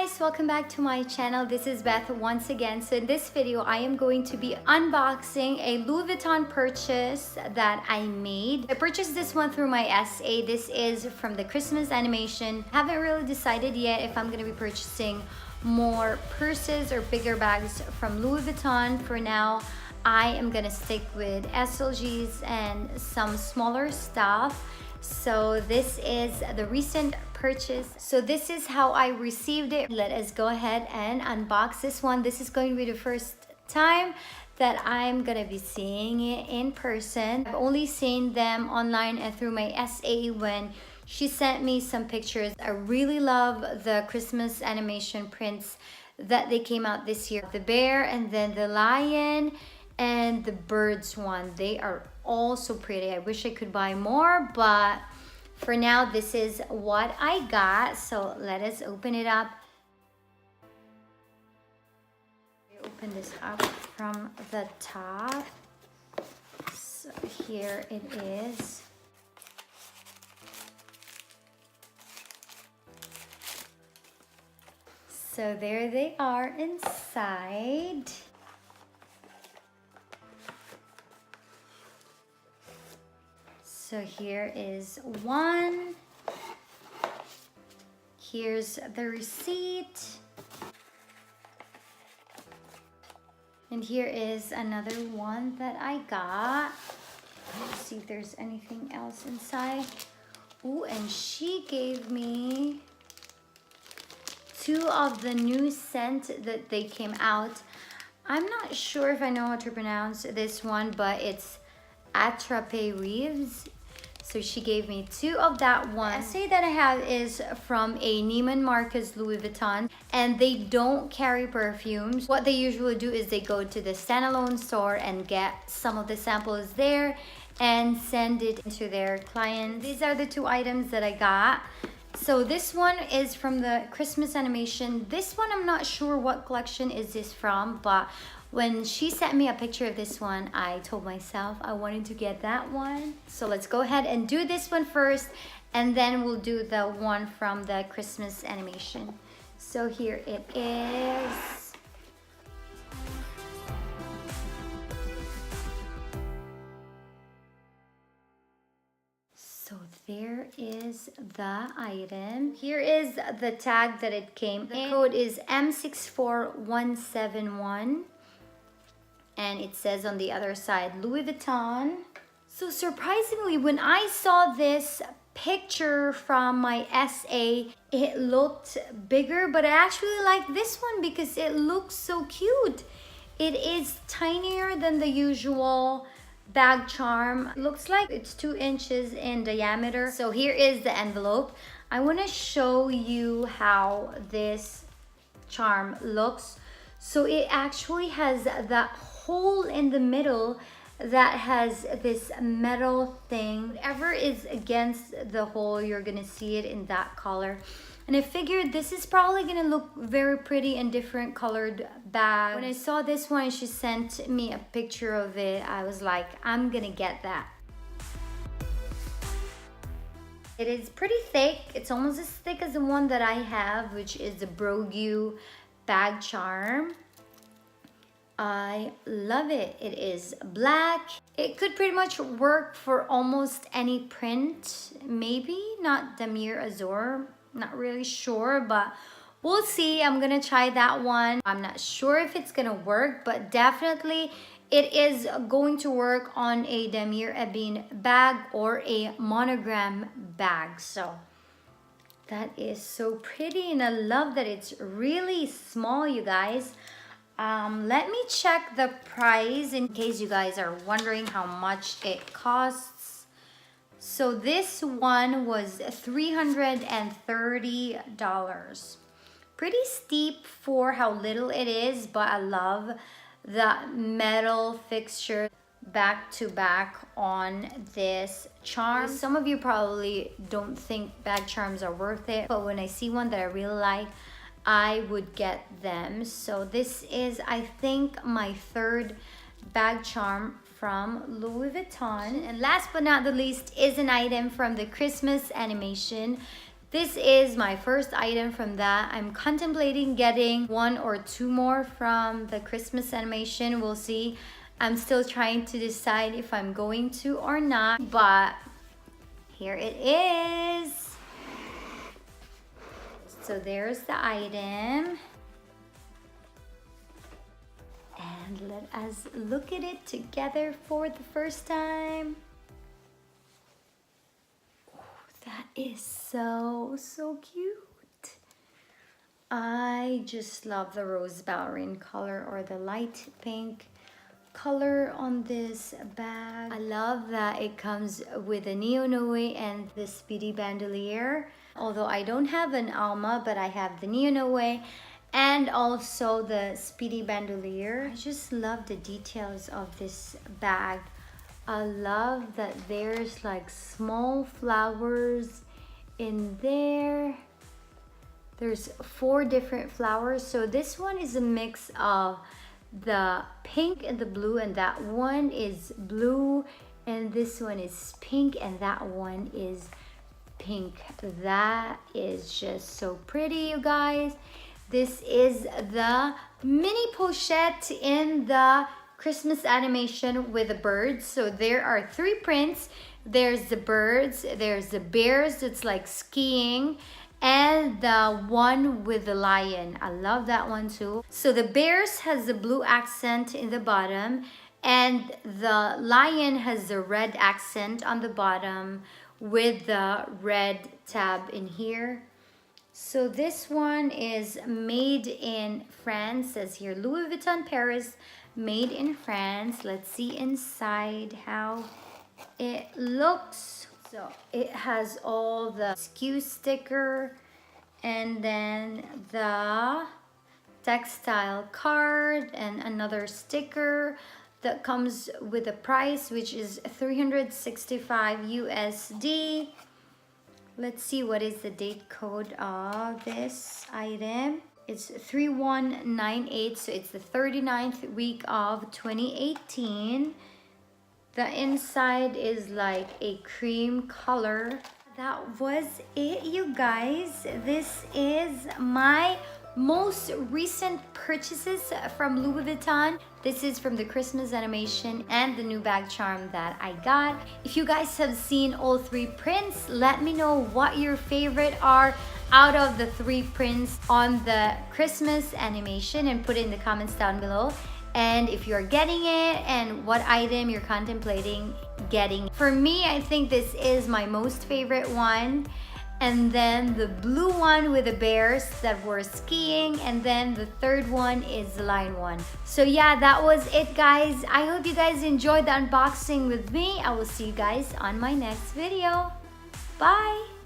guys, welcome back to my channel. This is Beth once again. So in this video I am going to be unboxing a Louis Vuitton purchase that I made. I purchased this one through my SA. This is from the Christmas animation. Haven't really decided yet if I'm going to be purchasing more purses or bigger bags from Louis Vuitton. For now I am going to stick with SLGs and some smaller stuff. So this is the recent purchase. So this is how I received it. Let us go ahead and unbox this one. This is going to be the first time that I'm gonna be seeing it in person. I've only seen them online and through my SA when she sent me some pictures. I really love the Christmas animation prints that they came out this year. The bear and then the lion and the birds one. They are all so pretty. I wish I could buy more, but for now this is what I got. So let us open it up. Open this up from the top. So here it is. So there they are inside. So here is one. Here's the receipt. And here is another one that I got. Let's see if there's anything else inside. Ooh, and she gave me two of the new scent that they came out. I'm not sure if I know how to pronounce this one, but it's Attrape Reeves. So she gave me two of that one. The essay that I have is from a Neiman Marcus Louis Vuitton, and they don't carry perfumes. What they usually do is they go to the standalone store and get some of the samples there and send it to their clients. These are the two items that I got. So this one is from the Christmas animation. This one I'm not sure what collection is this from, but when she sent me a picture of this one, I told myself I wanted to get that one. So let's go ahead and do this one first, and then we'll do the one from the Christmas animation. So here it is. So there is the item. Here is the tag that it came. The code is M64171. And it says on the other side, Louis Vuitton. So surprisingly, when I saw this picture from my SA, it looked bigger, but I actually like this one because it looks so cute. It is tinier than the usual bag charm. It looks like it's 2 inches in diameter. So here is the envelope. I want to show you how this charm looks. So it actually has that hole in the middle that has this metal thing. Whatever is against the hole, you're gonna see it in that color. And I figured this is probably gonna look very pretty in different colored bags. When I saw this one, she sent me a picture of it. I was like, I'm gonna get that. It is pretty thick. It's almost as thick as the one that I have, which is the Brogue bag charm. I love it. It is black. It could pretty much work for almost any print. Maybe not Damier Azur. Not really sure, but we'll see. I'm gonna try that one. I'm not sure if it's gonna work, but definitely it is going to work on a Damier Ebene bag or a monogram bag. So that is so pretty, and I love that it's really small, you guys. Let me check the price in case you guys are wondering how much it costs. So this one was $330. Pretty steep for how little it is, but I love the metal fixture back to back on this charm. Some of you probably don't think bag charms are worth it, but when I see one that I really like, I would get them. So this is, I think, my third bag charm from Louis Vuitton. And last but not the least is an item from the Christmas animation. this is my first item from that. I'm contemplating getting 1 or 2 more from the Christmas animation. We'll see. I'm still trying to decide if I'm going to or not, but here it is. So there's the item. And let us look at it together for the first time. Oh, that is so cute. I just love the rose ballerine color or the light pink color on this bag. I love that it comes with a Neo Noe and the Speedy Bandolier. Although I don't have an Alma, but I have the Neo Noe and also the Speedy Bandolier. I just love the details of this bag. I love that there's like small flowers in there. There's 4 different flowers. So this one is a mix of the pink and the blue, and that one is blue, and this one is pink, and that one is pink. That is just so pretty, you guys. This is the mini pochette in the Christmas animation with the birds. So there are 3 prints. There's the birds, there's the bears that's like skiing, and the one with the lion. I love that one too. So the bears has the blue accent in the bottom, and the lion has the red accent on the bottom with the red tab in here. So this one is made in France. Says here Louis Vuitton Paris, made in France. Let's see inside how it looks. So it has all the SKU sticker and then the textile card and another sticker that comes with a price, which is 365 USD. Let's see what is the date code of this item. It's 3198, so it's the 39th week of 2018. The inside is like a cream color. That was it, you guys. This is my most recent purchases from Louis Vuitton. This is from the Christmas animation and the new bag charm that I got. If you guys have seen all 3 prints, let me know what your favorite are out of the 3 prints on the Christmas animation, and put it in the comments down below. And if you're getting it, and what item you're contemplating getting. For me, I think this is my most favorite one. And then the blue one with the bears that were skiing, and then the 3rd one is the lion one. So yeah, that was it, guys. I hope you guys enjoyed the unboxing with me. I will see you guys on my next video. Bye!